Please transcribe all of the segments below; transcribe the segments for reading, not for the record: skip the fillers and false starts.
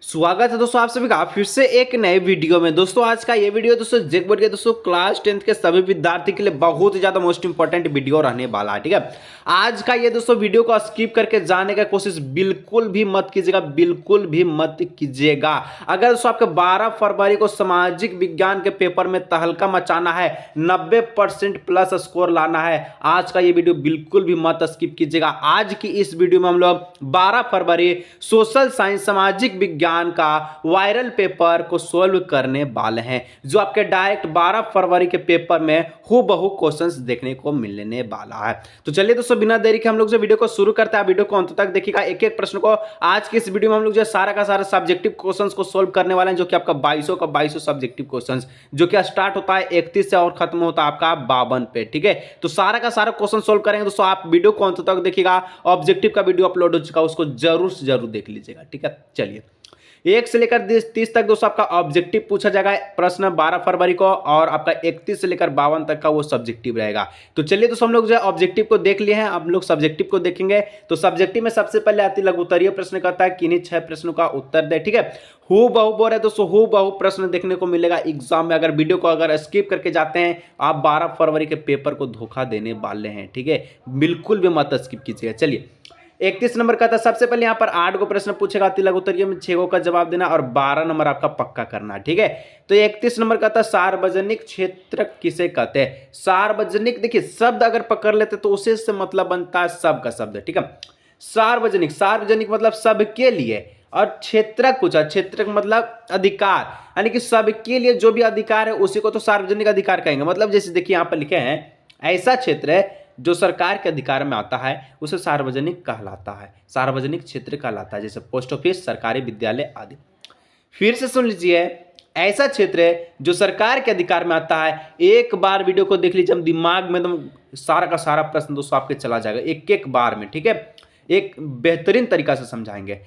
स्वागत है दोस्तों आप सभी का फिर से एक नए वीडियो में। दोस्तों आज का ये वीडियो दोस्तों जेक बोर्ड के दोस्तों क्लास 10th के सभी विद्यार्थी के लिए बहुत ही ज्यादा मोस्ट इंपॉर्टेंट वीडियो रहने वाला है। ठीक है, आज का ये दोस्तों वीडियो को स्किप करके जाने का कोशिश बिल्कुल भी मत कीजिएगा, बिल्कुल भी मत कीजिएगा। अगर दोस्तों आपके 12 फरवरी को सामाजिक विज्ञान के पेपर में तहलका मचाना है, 90% प्लस स्कोर लाना है, आज का ये वीडियो बिल्कुल भी मत स्किप कीजिएगा। आज की इस वीडियो में हम लोग 12 फरवरी सोशल साइंस सामाजिक विज्ञान का वायरल पेपर को सोल्व करने वाले हैं, जो आपके डायरेक्ट 12 फरवरी के पेपर में हूबहू क्वेश्चंस देखने को मिलने वाला है। तो चलिए दोस्तों बिना देरी के हम लोग जो वीडियो को शुरू करते हैं, वीडियो को अंत तक देखिएगा। एक एक प्रश्न को आज की इस वीडियो में हम लोग जो सारा का सारा सब्जेक्टिव क्वेश्चंस को सोल्व करने वाले हैं, जो कि आपका 2200 का 2200 सब्जेक्टिव क्वेश्चंस, जो कि स्टार्ट होता है 31 से और खत्म होता है आपका 52 पे। ठीक है, तो सारा का सारा क्वेश्चन सोल्व करेंगे दोस्तों। आप वीडियो को अंत तक देखिएगा। ऑब्जेक्टिव का वीडियो अपलोड हो चुका है, उसको जरूर से जरूर देख लीजिएगा। ठीक है, चलिए 1 से लेकर 30 तक दोस्तों आपका ऑब्जेक्टिव पूछा जाएगा प्रश्न 12 फरवरी को, और आपका 31 से लेकर 52 तक का वो सब्जेक्टिव रहेगा। तो चलिए दोस्तों हम लोग जो है ऑब्जेक्टिव को देख लिए हैं, अब लोग सब्जेक्टिव को देखेंगे। तो सब्जेक्टिव में सबसे पहले आती लघु उत्तरीय प्रश्न कहता है किन्हीं 6 प्रश्नों का उत्तर दे। ठीक है, हूबहू बोल रहे दोस्तों, हूबहू प्रश्न देखने को मिलेगा एग्जाम में। अगर वीडियो को अगर स्किप करके जाते हैं, आप 12 फरवरी के पेपर को धोखा देने वाले हैं। ठीक है, बिल्कुल भी मत स्किप कीजिएगा। चलिए 31 नंबर का था, सबसे पहले यहाँ पर 8 को प्रश्न पूछेगा, लघु उत्तरीय में 6 का जवाब देना और 12 नंबर आपका पक्का करना है। ठीक है, तो 31 नंबर का था सार्वजनिक क्षेत्र किसे कहते हैं। सार्वजनिक, देखिए शब्द अगर पकड़ लेते तो उसे से मतलब बनता है सब का शब्द। ठीक है, सार्वजनिक, सार्वजनिक मतलब सबके लिए, और क्षेत्रक पूछा, क्षेत्रक मतलब अधिकार, यानी कि सबके लिए जो भी अधिकार है उसी को तो सार्वजनिक अधिकार कहेंगे। मतलब जैसे देखिए यहाँ पर लिखे हैं, ऐसा क्षेत्र है जो सरकार के अधिकार में आता है उसे सार्वजनिक कहलाता है, सार्वजनिक क्षेत्र कहलाता है, जैसे पोस्ट ऑफिस, सरकारी विद्यालय आदि। फिर से सुन लीजिए, ऐसा क्षेत्र है जो सरकार के अधिकार में आता है। एक बार वीडियो को देख लीजिए, हम दिमाग में एकदम सारा का सारा प्रश्न दोस्तों आपके चला जाएगा एक एक बार में। ठीक है, एक बेहतरीन तरीका से समझाएंगे।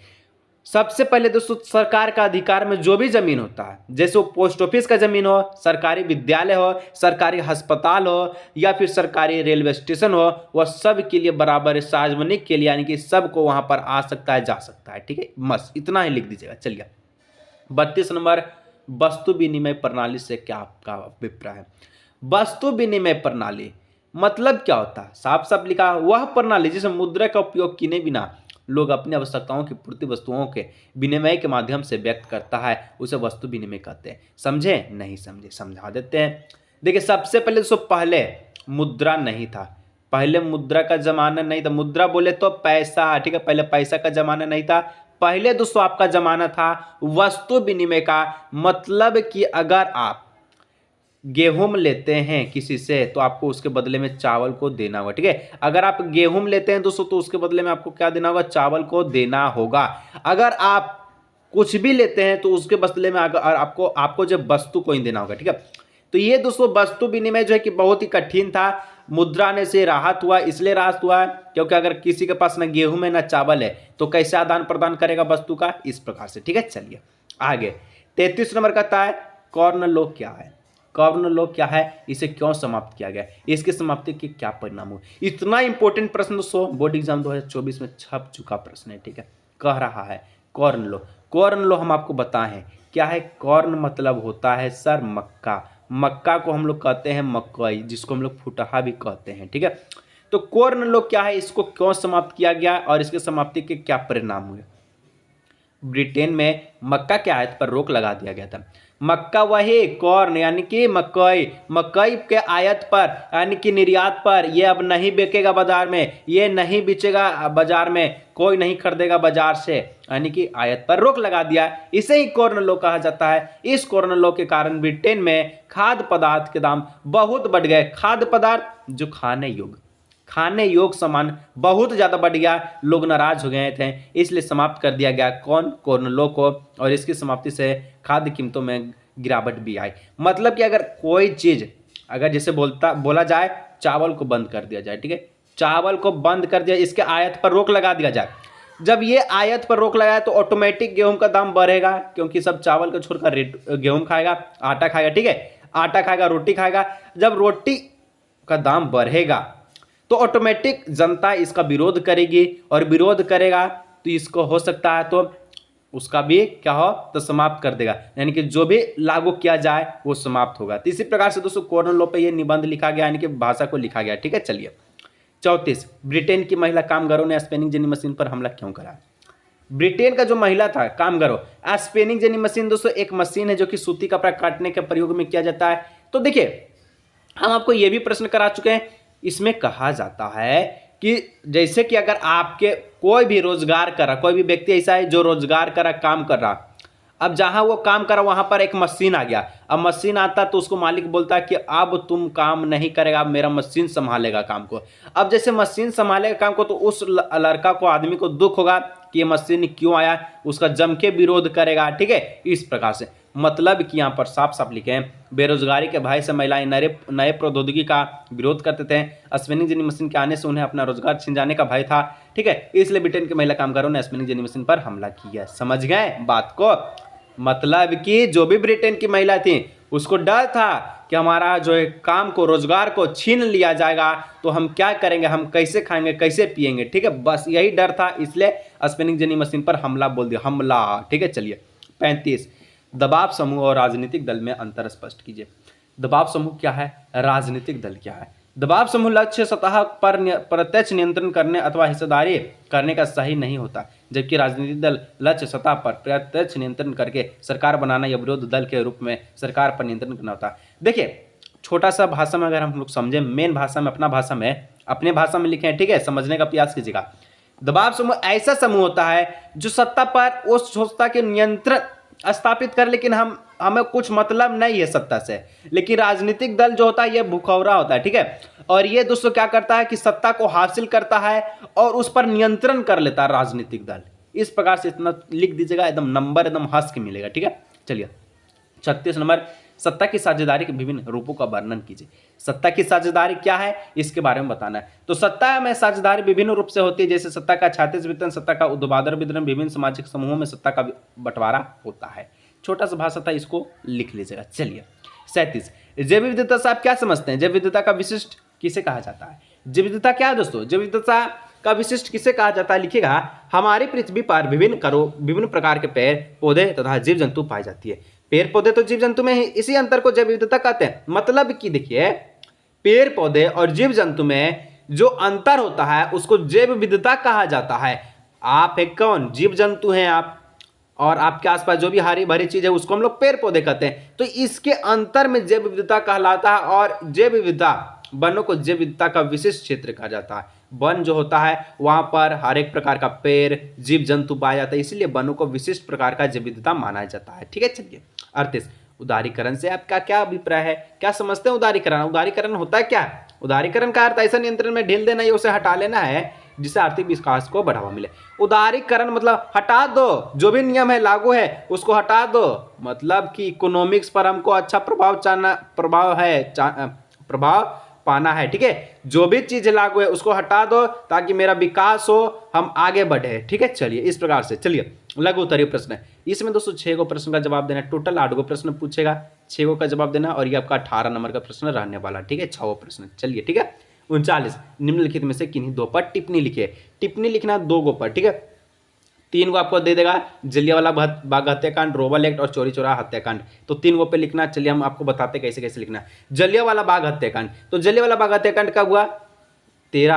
सबसे पहले दोस्तों सरकार का अधिकार में जो भी जमीन होता है, जैसे वो पोस्ट ऑफिस का जमीन हो, सरकारी विद्यालय हो, सरकारी अस्पताल हो, या फिर सरकारी रेलवे स्टेशन हो, वह सब के लिए बराबर है, सार्वजनिक के लिए, यानी कि सबको वहां पर आ सकता है, जा सकता है। ठीक है, बस इतना ही लिख दीजिएगा। चलिए 32 नंबर, वस्तु विनिमय प्रणाली से क्या आपका अभिप्राय है। वस्तु विनिमय प्रणाली मतलब क्या होता है, साफ साफ लिखा, वह प्रणाली जिसमें मुद्रा का उपयोग किए बिना लोग अपनी आवश्यकताओं की पूर्ति वस्तुओं के विनिमय के माध्यम से व्यक्त करता है, उसे वस्तु विनिमय कहते हैं। समझे नहीं समझे, समझा देते हैं। देखिए सबसे पहले दोस्तों, पहले मुद्रा नहीं था, पहले मुद्रा का जमाना नहीं था। मुद्रा बोले तो पैसा, ठीक है, पहले पैसा का जमाना नहीं था। पहले दोस्तों आपका जमाना था वस्तु विनिमय का। मतलब कि अगर आप गेहूं लेते हैं किसी से तो आपको उसके बदले में चावल को देना होगा। ठीक है, अगर आप गेहूं लेते हैं दोस्तों तो उसके बदले में आपको क्या देना होगा, चावल को देना होगा। अगर आप कुछ भी लेते हैं तो उसके बदले में आपको जब वस्तु को ही देना होगा। ठीक है, तो ये दोस्तों वस्तु विनिमय जो है कि बहुत ही कठिन था। मुद्रा ने से राहत हुआ, इसलिए राहत हुआ क्योंकि अगर किसी के पास ना गेहूं है ना चावल है तो कैसे आदान प्रदान करेगा वस्तु का, इस प्रकार से। ठीक है, चलिए आगे 33 नंबर का है कॉर्न लॉ क्या है। कॉर्न लॉ क्या है, इसे क्यों समाप्त किया गया, इसकी समाप्ति के क्या परिणाम हुए। इतना इंपॉर्टेंट प्रश्न दोस्तों बोर्ड एग्जाम 2024 में छप चुका प्रश्न है। ठीक है, कह रहा है कॉर्न लॉ। कॉर्न लॉ हम आपको बताएं क्या है। कॉर्न मतलब होता है सर मक्का, मक्का को हम लोग कहते हैं मकई, जिसको हम लोग फुटहा भी कहते हैं। ठीक है, तो कॉर्न लॉ क्या है, इसको क्यों समाप्त किया गया और इसकी समाप्ति के क्या परिणाम हुए। ब्रिटेन में मक्का के आयात पर रोक लगा दिया गया था। मक्का वही कॉर्न यानी कि मकई, मकई के आयात पर यानी कि निर्यात पर, ये अब नहीं बिकेगा बाजार में, ये नहीं बेचेगा बाजार में, कोई नहीं खरीदेगा बाजार से, यानी कि आयात पर रोक लगा दिया। इसे ही कॉर्न लॉ कहा जाता है। इस कॉर्न लॉ के कारण ब्रिटेन में खाद्य पदार्थ के दाम बहुत बढ़ गए। खाद्य पदार्थ जो खाने योग्य सामान बहुत ज़्यादा बढ़ गया, लोग नाराज हो गए थे, इसलिए समाप्त कर दिया गया कॉर्न लॉ को, और इसकी समाप्ति से खाद्य कीमतों में गिरावट भी आई। मतलब कि अगर कोई चीज़, अगर जैसे बोला जाए चावल को बंद कर दिया जाए, ठीक है, चावल को बंद कर दिया, इसके आयात पर रोक लगा दिया जाए। जब ये आयात पर रोक लगाए तो ऑटोमेटिक गेहूं का दाम बढ़ेगा, क्योंकि सब चावल को छोड़कर गेहूं खाएगा, आटा खाएगा। ठीक है, आटा खाएगा, रोटी खाएगा। जब रोटी का दाम बढ़ेगा तो ऑटोमेटिक जनता इसका विरोध करेगी, और विरोध करेगा तो इसको हो सकता है तो उसका भी क्या हो तो समाप्त कर देगा, यानी कि जो भी लागू किया जाए वो समाप्त होगा। तो इसी प्रकार से दोस्तों कॉर्नर लॉ पे ये निबंध लिखा गया, यानी कि भाषा को लिखा गया। ठीक है, चलिए 34, ब्रिटेन की महिला कामगारों ने स्पिनिंग जेनी मशीन पर हमला क्यों करा। ब्रिटेन का जो महिला था कामगारों, स्पिनिंग जेनी मशीन दोस्तों एक मशीन है जो कि सूती कपड़ा काटने के प्रयोग में किया जाता है। तो देखिए हम आपको यह भी प्रश्न करा चुके हैं, इसमें कहा जाता है कि जैसे कि अगर आपके कोई भी रोजगार कर रहा, कोई भी व्यक्ति ऐसा है जो रोजगार कर रहा, काम कर रहा, अब जहां वो काम कर रहा वहां पर एक मशीन आ गया, अब मशीन आता तो उसको मालिक बोलता है कि अब तुम काम नहीं करेगा, अब मेरा मशीन संभालेगा काम को। अब जैसे मशीन संभालेगा काम को तो उस लड़का को, आदमी को दुख होगा कि ये मशीन क्यों आया, उसका जम के विरोध करेगा। ठीक है, इस प्रकार से मतलब कि यहाँ पर साफ साफ लिखे हैं, बेरोजगारी के भय से महिलाएं नए प्रौद्योगिकी का विरोध करते थे। स्पिनिंग जेनी मशीन के आने से उन्हें अपना रोजगार छिन जाने का भय था। ठीक है, इसलिए ब्रिटेन के महिला कामगारों ने स्पिनिंग जेनी मशीन पर हमला किया। समझ गए बात को, मतलब कि जो भी ब्रिटेन की महिला थी उसको डर था कि हमारा जो है काम को, रोजगार को छीन लिया जाएगा, तो हम क्या करेंगे, हम कैसे खाएंगे, कैसे पिएंगे। ठीक है, बस यही डर था, इसलिए स्पिनिंग जेनी मशीन पर हमला बोल दिया, हमला। ठीक है, चलिए 35, दबाव समूह और राजनीतिक दल में अंतर स्पष्ट कीजिए। दबाव समूह क्या है, राजनीतिक दल क्या है। दबाव समूह लक्ष्य सतह पर प्रत्यक्ष नियंत्रण करने अथवा हिस्सेदारी करने का सही नहीं होता, जबकि राजनीतिक दल लक्ष्य सतह पर प्रत्यक्ष नियंत्रण करके सरकार बनाना या विरोध दल के रूप में सरकार पर नियंत्रण करना होता है। देखिए छोटा सा भाषा में अगर हम लोग समझें, मेन भाषा में, अपने भाषा में लिखें। ठीक है, समझने का प्रयास कीजिएगा। दबाव समूह ऐसा समूह होता है जो सत्ता पर उस सत्ता के नियंत्रण स्थापित कर, लेकिन हमें कुछ मतलब नहीं है सत्ता से। लेकिन राजनीतिक दल जो होता है ये भूखौरा होता है। ठीक है, और ये दोस्तों क्या करता है कि सत्ता को हासिल करता है और उस पर नियंत्रण कर लेता है राजनीतिक दल। इस प्रकार से इतना लिख दीजिएगा, एकदम नंबर एकदम हंस के मिलेगा। ठीक है, चलिए 36 नंबर, सत्ता की साझेदारी के विभिन्न रूपों का वर्णन कीजिए। सत्ता की साझेदारी क्या है इसके बारे में बताना है। तो सत्ता में साझेदारी विभिन्न रूप से होती है, जैसे सत्ता का क्षैतिज वितरण, सत्ता का ऊर्ध्वाधर वितरण, विभिन्न सामाजिक समूहों में सत्ता का बंटवारा होता है। छोटा सा भाषा था, इसको लिख लीजिएगा। चलिए 37, जैव विविधता से आप क्या समझते हैं, जैव विविधता का विशिष्ट किसे कहा जाता है। जैव विविधता क्या है दोस्तों, जैव विविधता का विशिष्ट किसे कहा जाता है, लिखिएगा। हमारी पृथ्वी पर विभिन्न प्रकार के पेड़ पौधे तथा जीव जंतु पाई जाती है। पेड़ पौधे तो जीव जंतु में ही, इसी अंतर को जैव विविधता कहते हैं। मतलब कि देखिए पेड़ पौधे और जीव जंतु में जो अंतर होता है उसको जैव विविधता कहा जाता है। आप एक कौन, जीव जंतु हैं आप, और आपके आसपास जो भी हरी भरी चीज है उसको हम लोग पेड़ पौधे कहते हैं। तो इसके अंतर में जैव विविधता कहलाता है, और जैव विविधता, वनों को जैव विविधता का विशिष्ट क्षेत्र कहा जाता है। वन जो होता है वहां पर हर एक प्रकार का पेड़ जीव जंतु पाया जाता है, इसलिए वनों को विशिष्ट प्रकार का जैव विविधता माना जाता है। ठीक है, चलिए 38, उदारीकरण से आपका क्या अभिप्राय है, क्या समझते हैं उदारीकरण। उदारीकरण होता है क्या, उदारीकरण का अर्थ ऐसा नियंत्रण में ढील देना या उसे हटा लेना है जिससे आर्थिक विकास को बढ़ावा मिले। उदारीकरण मतलब हटा दो, जो भी नियम है लागू है उसको हटा दो। मतलब कि इकोनॉमिक्स पर हमको अच्छा प्रभाव पाना है। ठीक है, जो भी चीज लागू है उसको हटा दो ताकि मेरा विकास हो, हम आगे बढ़े। ठीक है, चलिए इस प्रकार से। चलिए लघु उत्तरीय प्रश्न है, इसमें दोस्तों 6 प्रश्न का जवाब देना है। टोटल 8 प्रश्न पूछेगा, 6 का जवाब देना, और ये आपका 18 नंबर का प्रश्न रहने वाला। ठीक है, 6 प्रश्न। चलिए ठीक है, 39, निम्नलिखित में से किन्हीं 2 पर टिप्पणी लिखिए। टिप्पणी लिखना 2 पर। ठीक है, 3 आपको दे देगा, जलियांवाला बाग हत्याकांड, रोवल एक्ट और चौरी चौरा हत्याकांड। तो 3 पे लिखना। चलिए हम आपको बताते कैसे कैसे लिखना। जलियांवाला बाग हत्याकांड, तो जलियांवाला बाग हत्याकांड कब हुआ, 13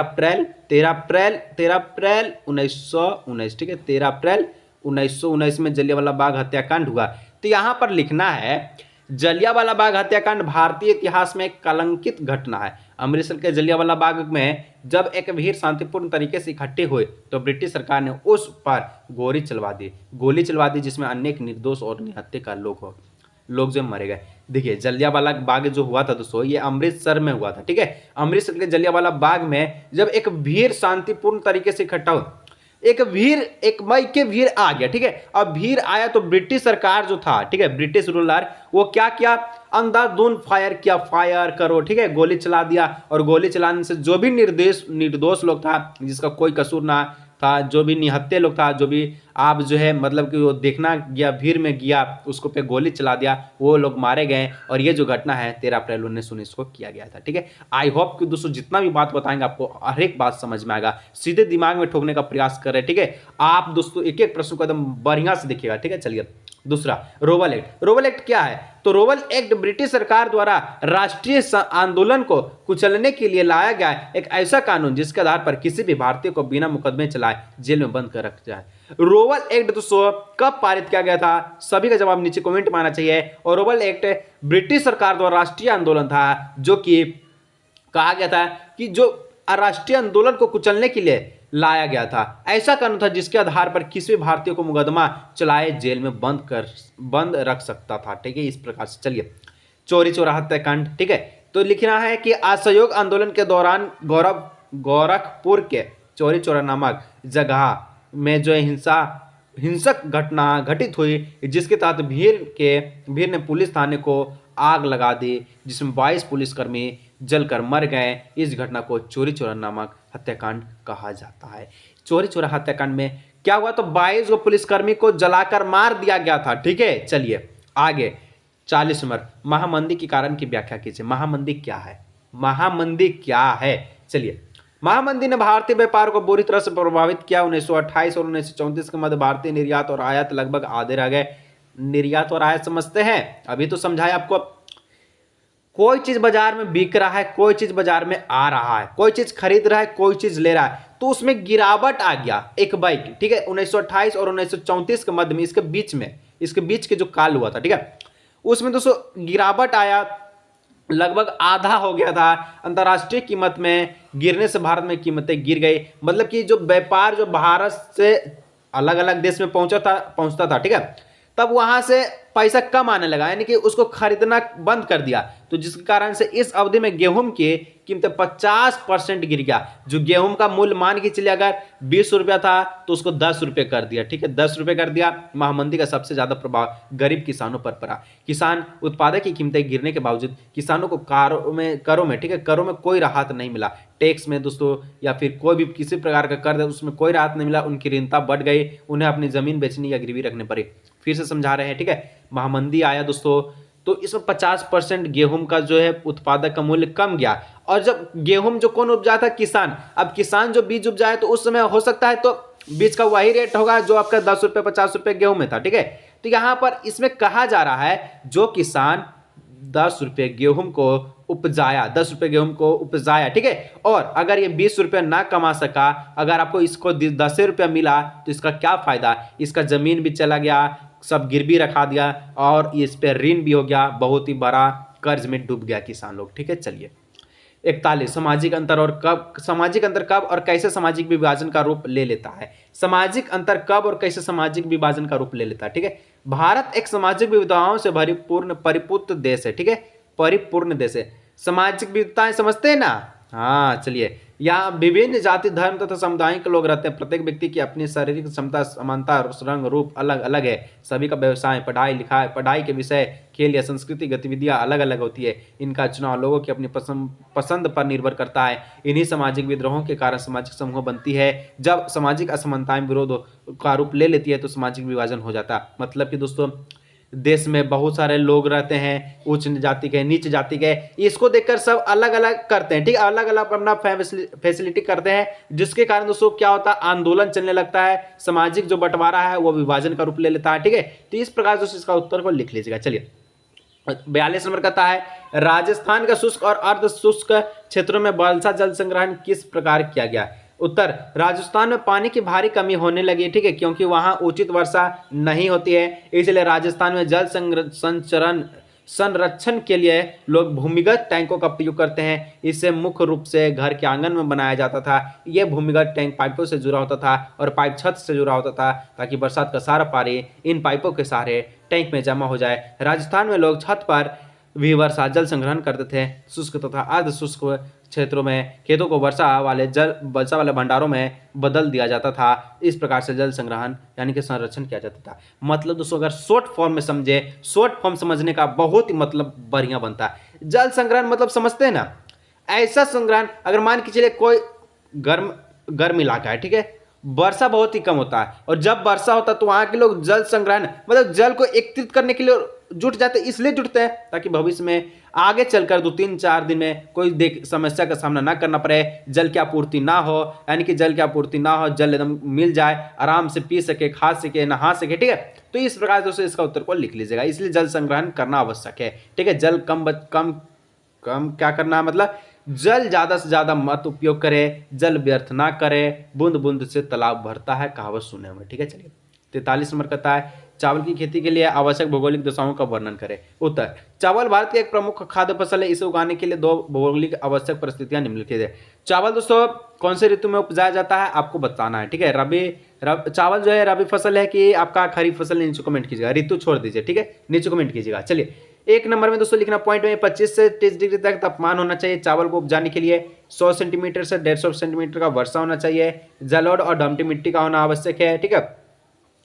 अप्रैल 1919। ठीक है, 13 अप्रैल 1919 में जलियांवाला बाग हत्याकांड हुआ। तो यहां पर लिखना है, जलियांवाला बाग हत्याकांड भारतीय इतिहास में एक कलंकित घटना है। अमृतसर के जलियांवाला बाग में जब एक भीड़ शांतिपूर्ण तरीके से इकट्ठे हुए तो ब्रिटिश सरकार ने उस पर गोली चलवा दी, जिसमें अनेक निर्दोष और निहत्थे का लोग जो मरे गए। देखिए जलियांवाला बाग जो हुआ था दोस्तों, ये अमृतसर में हुआ था। ठीक है, अमृतसर के जलियांवाला बाग में जब एक भीड़ शांतिपूर्ण तरीके से इकट्ठा हो, एक मई के भीड़ आ गया। ठीक है, अब भीड़ आया तो ब्रिटिश सरकार जो था, ठीक है, ब्रिटिश रूलर, वो क्या किया, अंधाधुंध फायर किया, फायर करो। ठीक है, गोली चला दिया, और गोली चलाने से जो भी निर्दोष लोग था, जिसका कोई कसूर ना था, जो भी निहत्थे लोग था, जो भी आप जो है मतलब कि वो देखना गया, भीड़ में गया, उसको पे गोली चला दिया, वो लोग मारे गए। और ये जो घटना है 13 अप्रैल 1919 को किया गया था। ठीक है, आई होप कि दोस्तों जितना भी बात बताएंगे आपको हर एक बात समझ में आएगा, सीधे दिमाग में ठोकने का प्रयास करें। ठीक है, आप दोस्तों एक एक प्रश्न को एकदम बढ़िया से देखिएगा। ठीक है, चलिए दूसरा, रोवल एक्ट। रोवल एक्ट क्या है? तो रोवल एक्ट ब्रिटिश सरकार द्वारा राष्ट्रीय आंदोलन को कुचलने के लिए लाया गया एक ऐसा कानून जिसके आधार पर किसी भी भारतीय को बिना मुकदमे चलाए जेल में बंद कर रखा जाए। रोवल एक्ट दोस्तों कब पारित किया गया था? सभी का जवाब नीचे कमेंट में आना चाहिए। और रोवल एक्ट ब्रिटिश सरकार द्वारा राष्ट्रीय आंदोलन था, जो कि कहा गया था कि जो राष्ट्रीय आंदोलन को कुचलने के लिए लाया गया था। ऐसा कानून था जिसके आधार पर किसी भी भारतीय को मुकदमा चलाए जेल में बंद रख सकता था। ठीक है, इस प्रकार से। चलिए, चौरी चौरा हत्याकांड। ठीक है, तो लिखना है कि असहयोग आंदोलन के दौरान गोरखपुर के चौरी चौरा नामक जगह में जो हिंसक घटना घटित हुई, जिसके तहत भीड़ ने पुलिस थाने को आग लगा दी, जिसमें 22 पुलिसकर्मी जलकर मर गए। इस घटना को चौरी चौरा नामक हत्याकांड कहा जाता है। चौरी चौरा हत्याकांड में क्या हुआ? तो 22 पुलिसकर्मी को जलाकर मार दिया गया था। ठीक है, चलिए आगे 40 नंबर, महामंदी के कारण की व्याख्या कीजिए। महामंदी क्या है? महामंदी क्या है? चलिए, महामंदी ने भारतीय व्यापार को बुरी तरह से प्रभावित किया। 1928 और 1934 के मध्य भारतीय निर्यात और आयात लगभग आधे रह गए। निर्यात और आयात समझते हैं, अभी तो समझाया आपको। कोई चीज बाजार में बिक रहा है, कोई चीज बाजार में आ रहा है, कोई चीज खरीद रहा है, कोई चीज ले रहा है, तो उसमें गिरावट आ गया एक बाइक। ठीक है, 1928 और 1934 के मध्य में, इसके बीच के जो काल हुआ था, ठीक है, उसमें दोस्तों गिरावट आया, लगभग आधा हो गया था। अंतर्राष्ट्रीय कीमत में गिरने से भारत में कीमतें गिर गई। मतलब कि जो व्यापार जो भारत से अलग अलग देश में पहुंचता था, ठीक है, तब वहां से पैसा कम आने लगा, यानी कि उसको खरीदना बंद कर दिया। तो जिसके कारण से इस अवधि में गेहूं की कीमतें 50% गिर गया। जो गेहूं का मूल्य मान के चलिए अगर 20 रुपया था तो उसको 10 रुपये कर दिया। ठीक है, 10 रुपये कर दिया। महामंदी का सबसे ज्यादा प्रभाव गरीब किसानों पर पड़ा। किसान उत्पादक की कीमतें गिरने के बावजूद किसानों को करों में ठीक है, करों में कोई राहत नहीं मिला। टैक्स में दोस्तों या फिर कोई भी किसी प्रकार का कर दे उसमें कोई राहत नहीं मिला। उनकी ऋणता बढ़ गई, उन्हें अपनी जमीन बेचनी या गिरवी रखने पड़ी। फिर से समझा रहे हैं, ठीक है, महामंदी आया दोस्तों, तो इसमें 50% गेहूं का जो है उत्पादक का मूल्य कम गया। और जब गेहूं जो कौन उपजाता है? किसान। अब किसान जो बीज उपजाए तो उस समय हो सकता है तो बीज का वही रेट होगा जो आपका 10 रुपये 50 रुपये गेहूं में था। ठीक है, तो यहां पर इसमें कहा जा रहा है जो किसान 10 रुपये गेहूं को उपजाया, 10 रुपये गेहूं को उपजाया, ठीक है, और अगर ये 20 रुपये ना कमा सका, अगर आपको इसको 10 रुपया मिला तो इसका क्या फायदा? इसका जमीन भी चला गया, सब गिरवी रखा दिया और इस पे ऋण भी हो गया, बहुत ही बड़ा कर्ज में डूब गया किसान लोग। ठीक है, चलिए 41, सामाजिक अंतर कब और कैसे सामाजिक विभाजन का रूप ले लेता है? सामाजिक अंतर कब और कैसे सामाजिक विभाजन का रूप ले लेता है? ठीक है, भारत एक सामाजिक विविधताओं से परिपूर्ण देश है। ठीक है, परिपूर्ण देश है। सामाजिक विविधताएं समझते हैं ना? हाँ, चलिए, यहाँ विभिन्न जाति धर्म तथा समुदाय के लोग रहते हैं। प्रत्येक व्यक्ति की अपनी शारीरिक क्षमता, समानता, रंग रूप अलग अलग है। सभी का व्यवसाय, पढ़ाई के विषय, खेल या संस्कृति गतिविधियां अलग अलग होती है। इनका चुनाव लोगों की अपनी पसंद पर निर्भर करता है। इन्हीं सामाजिक विद्रोहों के कारण सामाजिक समूह बनती है। जब सामाजिक असमानताएं विरोध का रूप ले लेती है तो सामाजिक विभाजन हो जाता है। मतलब कि दोस्तों देश में बहुत सारे लोग रहते हैं, उच्च जाति के, नीच जाति के, इसको देखकर सब अलग अलग करते हैं। ठीक है, अलग अलग अपना फैसिलिटी करते हैं, जिसके कारण दोस्तों क्या होता है? आंदोलन चलने लगता है। सामाजिक जो बंटवारा है वो विभाजन का रूप ले लेता है। ठीक है, तो इस प्रकार दोस्तों इसका उत्तर को लिख लीजिएगा। चलिए 42 नंबर कहता है राजस्थान का शुष्क और अर्ध शुष्क क्षेत्रों में वर्षा जल संग्रहण किस प्रकार किया गया? उत्तर, राजस्थान में पानी की भारी कमी होने लगी। ठीक है, क्योंकि वहां उचित वर्षा नहीं होती है, इसलिए राजस्थान में जल संरक्षण के लिए लोग भूमिगत टैंकों का प्रयोग करते हैं। इसे मुख्य रूप से घर के आंगन में बनाया जाता था। यह भूमिगत टैंक पाइपों से जुड़ा होता था और पाइप छत से जुड़ा होता था, ताकि बरसात का सारा पानी इन पाइपों के सहारे टैंक में जमा हो जाए। राजस्थान में लोग छत पर भी वर्षा जल संग्रहण करते थे। शुष्क तथा अर्ध शुष्क क्षेत्रों में खेतों को वर्षा वाले भंडारों में बदल दिया जाता था। इस प्रकार से जल संग्रहण यानी कि संरक्षण किया जाता था। मतलब दोस्तों अगर शॉर्ट फॉर्म में समझे, शॉर्ट फॉर्म समझने का बहुत ही मतलब बढ़िया बनता है। जल संग्रहण मतलब समझते हैं ना? ऐसा संग्रहण, अगर मान के चलिए कोई गर्म इलाका है, ठीक है, वर्षा बहुत ही कम होता है, और जब वर्षा होता है तो वहाँ के लोग जल संग्रहण मतलब जल को एकत्रित करने के लिए जुट जाते हैं। इसलिए जुटते हैं ताकि भविष्य में आगे चलकर 2-3-4 दिन में कोई समस्या का सामना ना करना पड़े, जल की आपूर्ति ना हो, यानी कि जल की आपूर्ति ना हो, जल एकदम मिल जाए, आराम से पी सके, खा सके, नहा सके। ठीक है, तो इस प्रकार दोस्तों इसका उत्तर को लिख लीजिएगा। इसलिए जल संग्रहण करना आवश्यक है। ठीक है, जल कम क्या करना है, मतलब जल ज्यादा से ज्यादा मत उपयोग करें, जल व्यर्थ ना करें, बूंद बूंद से तालाब भरता है, कहावत सुने हुए। ठीक है, चलिए 43 नंबर कहता है चावल की खेती के लिए आवश्यक भौगोलिक दशाओं का वर्णन करें। उत्तर, चावल भारत की एक प्रमुख खाद्य फसल है। इसे उगाने के लिए 2 भौगोलिक आवश्यक परिस्थितियां निम्नलिखित है। चावल दोस्तों कौन से ऋतु में उपजाया जाता है आपको बताना है। ठीक है, चावल जो है रबी फसल है कि आपका खरीफ फसल, नीचे कमेंट कीजिएगा, ऋतु छोड़ दीजिए। ठीक है, नीचे कमेंट कीजिएगा। चलिए 1 नंबर में दोस्तों लिखना पॉइंट में 25 से 30 डिग्री तक तापमान होना चाहिए। चावल को उपजाने के लिए 100 सेंटीमीटर से 150 सेंटीमीटर का वर्षा होना चाहिए। जलोढ़ और डमटी मिट्टी का होना आवश्यक है। ठीक है,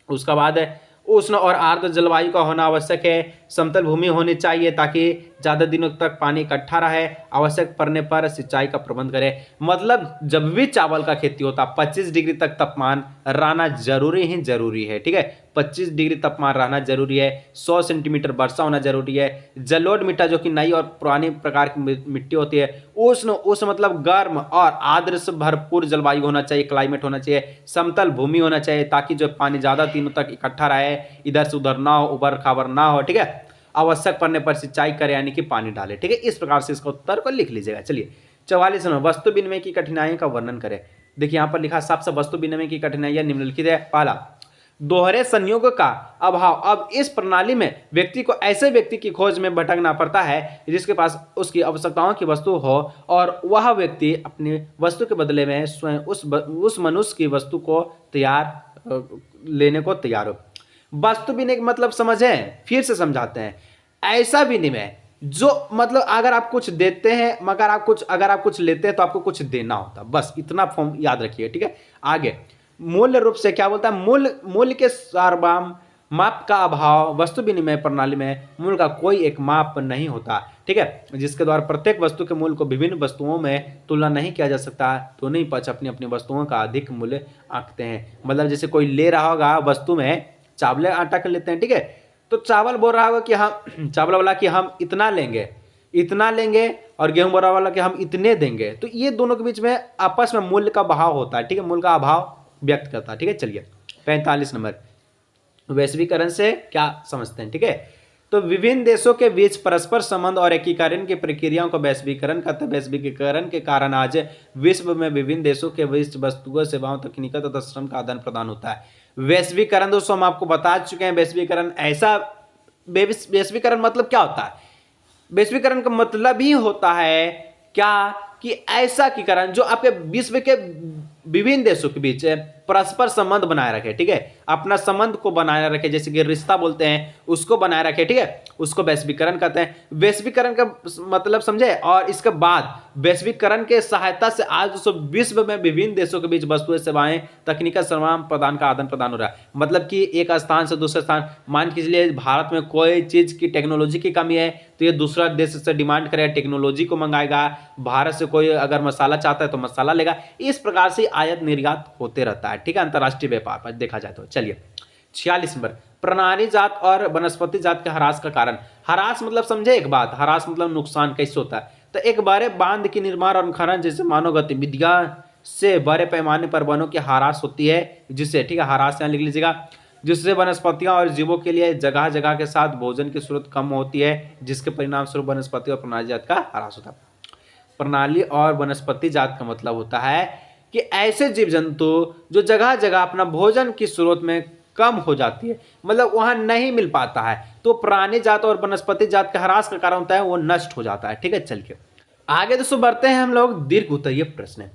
उसका बाद है उष्ण और आर्द्र जलवायु का होना आवश्यक है। समतल भूमि होनी चाहिए ताकि ज्यादा दिनों तक पानी इकट्ठा रहे। आवश्यक पड़ने पर सिंचाई का प्रबंध करें। मतलब जब भी चावल का खेती होता है 25 डिग्री तक तापमान रहना जरूरी है। ठीक है, 25 डिग्री तापमान रहना जरूरी है। 100 सेंटीमीटर वर्षा होना जरूरी है। जलोढ़ मिट्टी जो कि नई और पुरानी प्रकार की मिट्टी होती है। उष्ण मतलब गर्म और आर्द्र से भरपूर जलवायु होना चाहिए, क्लाइमेट होना चाहिए। समतल भूमि होना चाहिए ताकि जो पानी ज्यादा दिनों तक इकट्ठा रहे, इधर से उधर ना हो, उबर खाबर ना हो। ठीक है, आवश्यक पड़ने पर सिंचाई करें यानी कि पानी डालें। ठीक है, इस प्रकार से इसका उत्तर को लिख लीजिएगा। चलिए 44 नंबर, वस्तु विनिमय की कठिनाइयों का वर्णन करें। देखिए यहाँ पर लिखा सबसे वस्तु विनिमय की कठिनाइयां निम्नलिखित है। पहला, दोहरे संयोग का अभाव। अब इस प्रणाली में व्यक्ति को ऐसे व्यक्ति की खोज में भटकना पड़ता है जिसके पास उसकी आवश्यकताओं की वस्तु हो और वह व्यक्ति अपनी वस्तु के बदले में स्वयं उस मनुष्य की वस्तु को लेने को तैयार हो। वस्तु विनिमय का मतलब समझें, फिर से समझाते हैं। ऐसा विनिमय जो मतलब अगर आप कुछ देते हैं मगर अगर आप कुछ लेते हैं तो आपको कुछ देना होता, बस इतना फॉर्म याद रखिए। ठीक है, आगे मूल्य रूप से क्या बोलता है, मूल्य के सार्वभौम माप का अभाव। वस्तु विनिमय प्रणाली में मूल्य का कोई एक माप नहीं होता। ठीक है, जिसके द्वारा प्रत्येक वस्तु के मूल्य को विभिन्न वस्तुओं में तुलना नहीं किया जा सकता। तो नहीं पक्ष अपनी अपनी वस्तुओं का अधिक मूल्य आंकते हैं। मतलब जैसे कोई ले रहा होगा वस्तु में, चावल आटा कर लेते हैं। ठीक है, तो चावल बोल रहा होगा कि हम, चावल वाला कि हम इतना लेंगे और गेहूं बोरा वाला कि हम इतने देंगे। तो ये दोनों के बीच में आपस में मूल्य का बहाव होता है। ठीक है, मूल्य का अभाव व्यक्त करता है। ठीक है, चलिए 45 नंबर, वैश्वीकरण से क्या समझते हैं। ठीक है, तो विभिन्न देशों के बीच परस्पर संबंध और एकीकरण की प्रक्रियाओं को वैश्वीकरण कहते हैं। वैश्वीकरण के कारण आज विश्व में विभिन्न देशों के बीच वस्तुओं, सेवाओं, तकनीकों तथा श्रम का आदान प्रदान होता है। वैश्वीकरण दोस्तों हम आपको बता चुके हैं। वैश्वीकरण मतलब क्या होता है? वैश्वीकरण का मतलब ही होता है क्या कि ऐसा एकीकरण जो आपके विश्व के विभिन्न देशों के बीच परस्पर संबंध बनाए रखे। ठीक है, अपना संबंध को बनाए रखे, जैसे कि रिश्ता बोलते हैं उसको बनाए रखे। ठीक है, उसको वैश्वीकरण कहते हैं। वैश्वीकरण का मतलब समझे। और इसके बाद वैश्वीकरण के सहायता से आज विश्व में विभिन्न देशों के बीच वस्तुएं, सेवाएं, तकनीका श्रम प्रदान का आदान प्रदान हो रहा है। मतलब कि एक स्थान से दूसरे स्थान, मान के चलिए भारत में कोई चीज की टेक्नोलॉजी की कमी है तो ये दूसरा देश से डिमांड करेगा, टेक्नोलॉजी को मंगाएगा। भारत से कोई अगर मसाला चाहता है तो मसाला लेगा। इस प्रकार से आयात निर्यात होते रहता है। ठीक है, अंतरराष्ट्रीय व्यापार पर देखा जाए तो। चलिए 46 नंबर, प्रणाली जात और वनस्पति जात के ह्रास का कारण। ह्रास मतलब समझे एक बात, ह्रास मतलब नुकसान कैसे होता है। तो एक बड़े बांध के निर्माण और खनन जैसे मानव गतिविधियां से बड़े पैमाने पर वनों की ह्रास होती है, जिससे, ठीक है, ह्रास यहाँ लिख लीजिएगा, जिससे वनस्पतियां और जीवों के लिए जगह जगह के साथ भोजन की स्रोत कम होती है, जिसके परिणाम स्वरूप वनस्पति और प्रणाली जात का ह्रास होता है। प्रणाली और वनस्पति जात का मतलब होता है कि ऐसे जीव जंतु जो जगह जगह अपना भोजन की स्रोत में कम हो जाती है, मतलब वहां नहीं मिल पाता है, तो प्राणी जात और वनस्पति जात का ह्रास का कारण होता है, वो नष्ट हो जाता है। ठीक है, चलिए आगे दोस्तों बढ़ते हैं हम लोग दीर्घ उत्तरीय प्रश्न।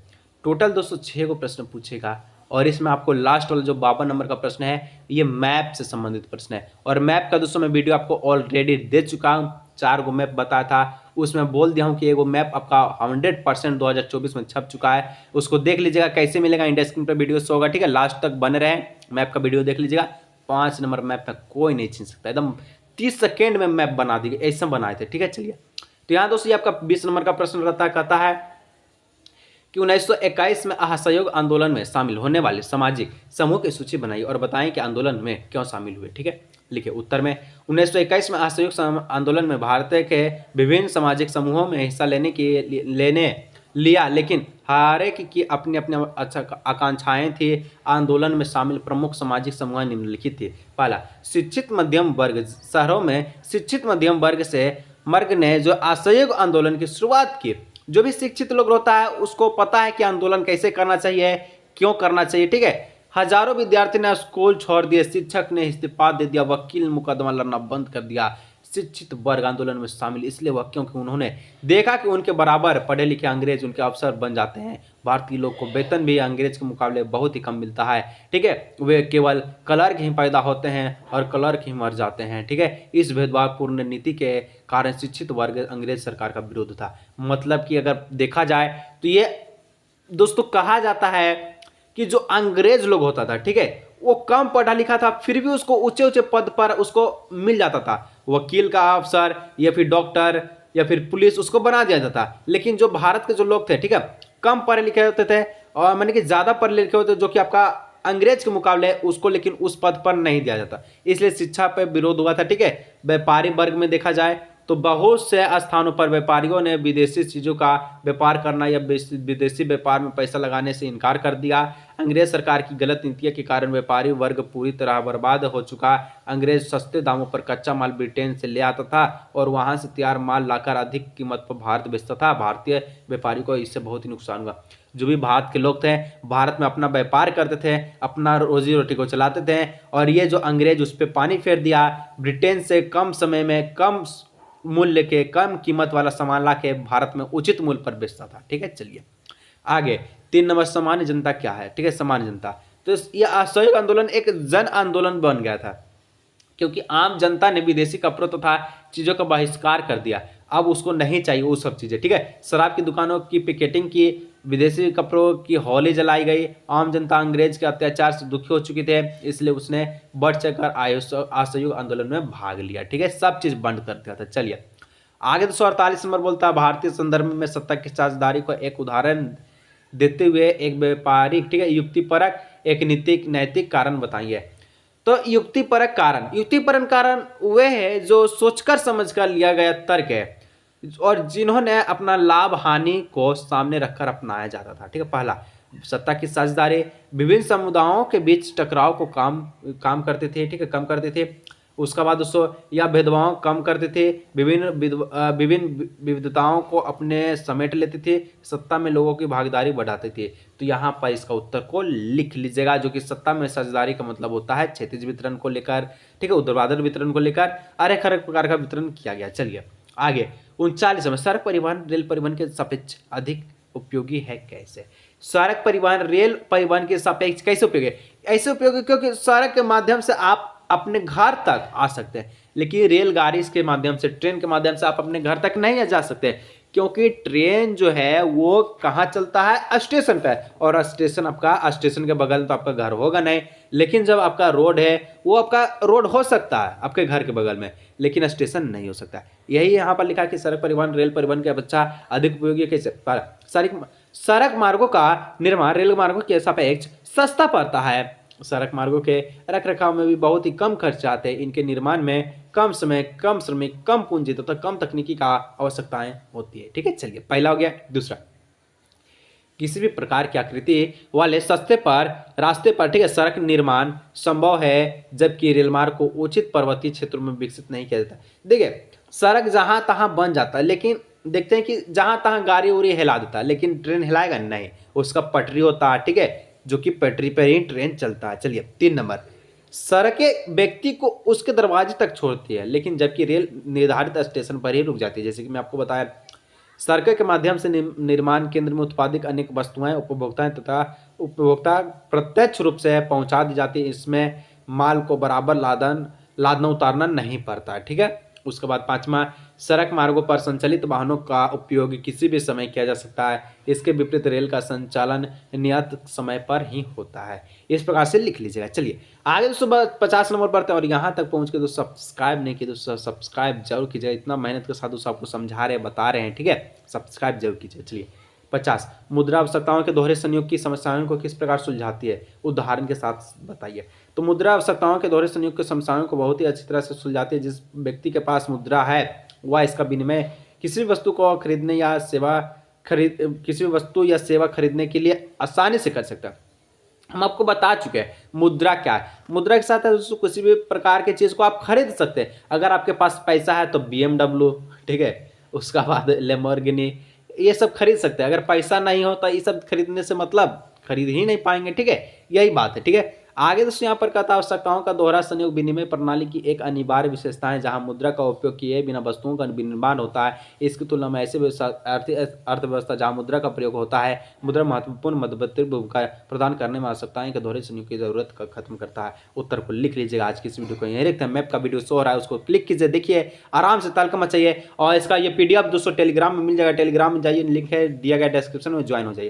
टोटल दोस्तों 6 को प्रश्न पूछेगा और इसमें आपको लास्ट वाला जो 52 नंबर का प्रश्न है ये मैप से संबंधित प्रश्न है। और मैप का दोस्तों मैं वीडियो आपको ऑलरेडी दे चुका हूँ, 4 गो मैप बताया था, उसमें बोल दिया हूँ कि एगो मैप आपका 100% 2024 में छप चुका है, उसको देख लीजिएगा। कैसे मिलेगा, इंडिया स्क्रीन पर वीडियो शो होगा। ठीक है, लास्ट तक बने रहें, मैप का वीडियो देख लीजिएगा। 5 नंबर मैप में कोई नहीं छीन सकता, एकदम 30 सेकेंड में मैप बना दी, ऐसा बनाए थे। ठीक है, चलिए तो यहाँ दोस्तों आपका 20 नंबर का प्रश्न रहता है, कहता है कि 1921 में असहयोग आंदोलन में शामिल होने वाले सामाजिक समूह की सूची बनाइए और बताएं कि आंदोलन में क्यों शामिल हुए। ठीक है, लिखिए उत्तर में 1921 में असहयोग आंदोलन में भारत के विभिन्न सामाजिक समूहों में हिस्सा लेने लिया, लेकिन हर एक की अपनी अपनी आकांक्षाएं थी। आंदोलन में शामिल प्रमुख सामाजिक समूह निम्नलिखित थे। पहला, शिक्षित मध्यम वर्ग। शहरों में शिक्षित मध्यम वर्ग ने जो असहयोग आंदोलन की शुरुआत की। जो भी शिक्षित लोग होता है उसको पता है कि आंदोलन कैसे करना चाहिए, क्यों करना चाहिए। ठीक है, हजारों विद्यार्थी ने स्कूल छोड़ दिए, शिक्षक ने इस्तीफा दे दिया, वकील मुकदमा लड़ना बंद कर दिया। शिक्षित वर्ग आंदोलन में शामिल इसलिए हुआ क्योंकि उन्होंने देखा कि उनके बराबर पढ़े लिखे अंग्रेज उनके अफसर बन जाते हैं। भारतीय लोग को वेतन भी अंग्रेज के मुकाबले बहुत ही कम मिलता है। ठीक है, वे केवल क्लर्क ही पैदा होते हैं और क्लर्क ही मर जाते हैं। ठीक है, इस भेदभावपूर्ण नीति के कारण शिक्षित वर्ग अंग्रेज सरकार का विरोध था। मतलब कि अगर देखा जाए तो ये दोस्तों कहा जाता है कि जो अंग्रेज लोग होता था, ठीक है, वो कम पढ़ा लिखा था, फिर भी उसको ऊंचे ऊंचे पद पर उसको मिल जाता था। वकील का अफसर या फिर डॉक्टर या फिर पुलिस उसको बना दिया जाता। लेकिन जो भारत के जो लोग थे, ठीक है, कम पढ़े लिखे होते थे और माने कि ज्यादा पढ़े लिखे होते जो कि आपका अंग्रेज के मुकाबले उसको लेकिन उस पद पर नहीं दिया जाता, इसलिए शिक्षा पर विरोध हुआ था। ठीक है, व्यापारी वर्ग में देखा जाए तो बहुत से स्थानों पर व्यापारियों ने विदेशी चीज़ों का व्यापार करना या विदेशी व्यापार में पैसा लगाने से इनकार कर दिया। अंग्रेज सरकार की गलत नीतियों के कारण व्यापारी वर्ग पूरी तरह बर्बाद हो चुका। अंग्रेज सस्ते दामों पर कच्चा माल ब्रिटेन से ले आता था और वहां से तैयार माल लाकर अधिक कीमत पर भारत बेचता था। भारतीय व्यापारी को इससे बहुत ही नुकसान हुआ। जो भी भारत के लोग थे भारत में अपना व्यापार करते थे, अपना रोजी रोटी को चलाते थे, और ये जो अंग्रेज उस पर पानी फेर दिया, ब्रिटेन से कम समय में कम मूल्य के कम कीमत वाला सामान ला के भारत में उचित मूल्य पर बेचता था। ठीक है, चलिए आगे 3 नंबर, सामान्य जनता क्या है। ठीक है, सामान्य जनता, तो यह असहयोग आंदोलन एक जन आंदोलन बन गया था क्योंकि आम जनता ने विदेशी कपड़ों तथा चीजों का बहिष्कार कर दिया। अब उसको नहीं चाहिए वो सब चीजें। ठीक है, शराब की दुकानों की पिकेटिंग की, विदेशी कपड़ों की होली जलाई गई। आम जनता अंग्रेज के अत्याचार से दुखी हो चुकी थे, इसलिए उसने बढ़ चढ़कर असहयोग आंदोलन में भाग लिया। ठीक है, सब चीज बंद कर दिया था। चलिए आगे 248 नंबर बोलता है, भारतीय संदर्भ में सत्ता की साझेदारी को एक उदाहरण देते हुए एक व्यापारिक, ठीक है, युक्तिपरक एक नैतिक कारण बताइए। तो युक्तिपरक कारण वे है जो सोचकर समझकर लिया गया तर्क है और जिन्होंने अपना लाभ हानि को सामने रखकर अपनाया जाता था। ठीक है, पहला, सत्ता की साझेदारी विभिन्न समुदायों के बीच टकराव को काम करते थे। ठीक है, कम करते थे। उसका बाद दोस्तों यह भेदभाव कम करते थे, विभिन्न विविधताओं को अपने समेट लेते थे, सत्ता में लोगों की भागीदारी बढ़ाते थे। तो यहाँ पर इसका उत्तर को लिख लीजिएगा, जो कि सत्ता में साझेदारी का मतलब होता है क्षैतिज वितरण को लेकर, ठीक है, ऊर्ध्वाधर वितरण को लेकर हर एक प्रकार का वितरण किया गया। चलिए आगे 39 में, सड़क परिवहन रेल परिवहन के सापेक्ष अधिक उपयोगी है कैसे। सड़क परिवहन रेल परिवहन के सापेक्ष कैसे उपयोगी है? ऐसे उपयोगी क्योंकि सड़क के माध्यम से आप अपने घर तक आ सकते हैं, लेकिन रेलगाड़ी के माध्यम से, ट्रेन के माध्यम से आप अपने घर तक नहीं जा सकते, क्योंकि ट्रेन जो है वो कहाँ चलता है, स्टेशन पे, और स्टेशन आपका स्टेशन के बगल में तो आपका घर होगा नहीं। लेकिन जब आपका रोड है वो आपका रोड हो सकता है आपके घर के बगल में, लेकिन स्टेशन नहीं हो सकता। यही यहाँ पर लिखा कि सड़क परिवहन रेल परिवहन के अपेक्षा अधिक उपयोगी कैसे। सड़क मार्गों का निर्माण रेल मार्गों के सापेक्ष सस्ता पड़ता है। सड़क मार्गों के रखरखाव में भी बहुत ही कम खर्च आते हैं। इनके निर्माण में कम समय, कम श्रमिक, कम पूंजी तथा कम तकनीकी का आवश्यकताएं होती है। ठीक है, चलिए पहला हो गया। दूसरा, किसी भी प्रकार की आकृति वाले सस्ते पर रास्ते पर, ठीक है, सड़क निर्माण संभव है, जबकि रेलमार्ग को उचित पर्वतीय क्षेत्रों में विकसित नहीं किया जाता। देखिए सड़क जहां तहां बन जाता है, लेकिन देखते हैं कि जहां तहां गाड़ी उड़ी हिला देता है, लेकिन ट्रेन हिलाएगा नहीं, उसका पटरी होता है, ठीक है, जो कि पटरी पर ही ट्रेन चलता है। चलिए 3 नंबर, सड़कें व्यक्ति को उसके दरवाजे तक छोड़ती है, लेकिन जबकि रेल निर्धारित स्टेशन पर ही रुक जाती है। जैसे कि मैं आपको बताया, सड़कों के माध्यम से निर्माण केंद्र में उत्पादित अनेक वस्तुएं उपभोक्ता प्रत्यक्ष रूप से पहुंचा दी जाती है। इसमें माल को बराबर लादना उतारना नहीं पड़ता है। ठीक है, उसके बाद 5वां, सड़क मार्गों पर संचालित वाहनों का उपयोग किसी भी समय किया जा सकता है। इसके विपरीत रेल का संचालन नियत समय पर ही होता है। इस प्रकार से लिख लीजिएगा। चलिए आगे दोस्तों 50 नंबर पर, और यहाँ तक पहुँच के दोस्तों सब्सक्राइब नहीं किए दोस्तों सब्सक्राइब जरूर कीजिए। इतना मेहनत के साथ दोस्तों आपको समझा रहे हैं, बता रहे हैं, ठीक है, सब्सक्राइब जरूर कीजिए। चलिए 50 मुद्रा आवश्यकताओं के दोहरे संयोग की समस्याओं को किस प्रकार सुलझाती है, उदाहरण के साथ बताइए। तो मुद्रा आवश्यकताओं के दोहरे संयोग की समस्याओं को बहुत ही अच्छी तरह से सुलझाती है। जिस व्यक्ति के पास मुद्रा है वह इसका विनिमय किसी भी वस्तु को खरीदने या किसी भी वस्तु या सेवा खरीदने के लिए आसानी से कर सकता है। हम आपको बता चुके हैं मुद्रा क्या है। मुद्रा के साथ दोस्तों किसी भी प्रकार की चीज़ को आप खरीद सकते हैं। अगर आपके पास पैसा है तो BMW, ठीक है, उसका बाद लैम्बोर्गिनी, ये सब खरीद सकते हैं। अगर पैसा नहीं हो तो ये सब खरीदने से मतलब खरीद ही नहीं पाएंगे, ठीक है, यही बात है, ठीक है। आगे दोस्तों यहाँ पर कहता आवश्यकताओं का दोहरा संयोग विनिमय प्रणाली की एक अनिवार्य विशेषता है जहाँ मुद्रा का उपयोग किए बिना वस्तुओं का विनिर्माण होता है। इसकी तुलना में ऐसे अर्थव्यवस्था जहाँ मुद्रा का प्रयोग होता है, मुद्रा महत्वपूर्ण मध्यवर्ती भूमिका प्रदान करने में आवश्यकताएं के दोहरे संयोग की जरूरत का खत्म करता है। उत्तर को लिख लीजिएगा। आज की इस वीडियो को यहीं रखते हैं। मैप का वीडियो शो हो रहा है, उसको क्लिक कीजिए, देखिए आराम से तलक मचाइए। और इसका ये PDF दोस्तों टेलीग्राम में मिल जाएगा। टेलीग्राम में जाइए, लिंक है दिया गया डिस्क्रिप्शन में, ज्वाइन हो जाइए।